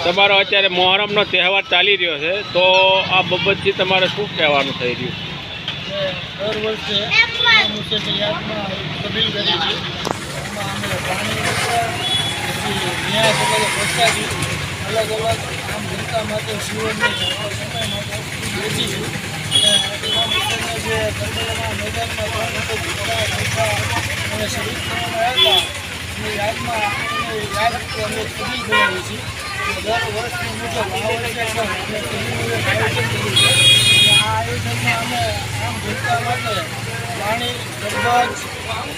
તમારો અત્યારે મોહરમનો તહેવાર ચાલી રહ્યો છે, તો આ બાબતથી તમારે શું કહેવાનું થઈ રહ્યું? દર વર્ષે મુસલમાન યાદમાં કબીલ કરી છે. એમાં અમે પાણી પછી ન્યાય સવારે પ્રસાદી અલગ અલગ આમ જનતા માટે શિવરની સમય માટે બેસી છે. જે કરબલાના મેદાનમાં અને શહીદ કરવામાં આવ્યા હતા યાદમાં યાદ અમે કબીલ બનાવીએ છીએ. દર વર્ષની મુજબ આ વર્ષે પણ અમે કબીલનું આયોજન કર્યું છે. આ આયોજનમાં અમે આમ જનતા માટે પાણી સરબત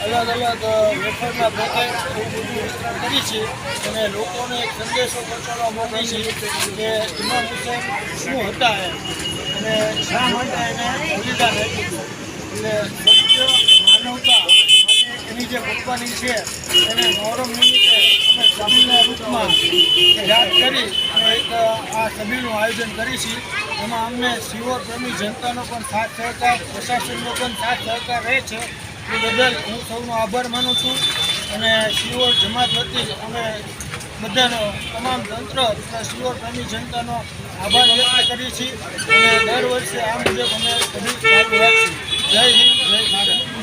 અલગ અલગ વેફરના પેકેટ એવું બધું વિતરણ કરી છે અને લોકોને એક સંદેશો પહોંચાડવા મોકલી છે કે ઇમામ હુસૈન શું હતા અને શા માટે એને બલિદાન આપ્યું હતું. એટલે સત્ય માનવતા માટે એની જે કુરબાની છે એને મોહરમ નિમિત્તે અમે સબીલના રૂપમાં યાદ કરી અને એક આ સબીલનું આયોજન કરી છે. એમાં અમને શિવોર પ્રેમી જનતાનો પણ સાથ સહકાર, પ્રશાસનનો પણ સાથ સહકાર રહે છે. એ બદલ હું સૌનો આભાર માનું છું અને શિવોર જમાત વતી અમે બધાનો તમામ તંત્ર તથા શિવોર પ્રેમી જનતાનો આભાર વ્યક્ત કરીએ છીએ અને દર વર્ષે આ મુજબ અમે સબીલ ચાલુ રાખીશું. જય હિન્દ, જય ભારત.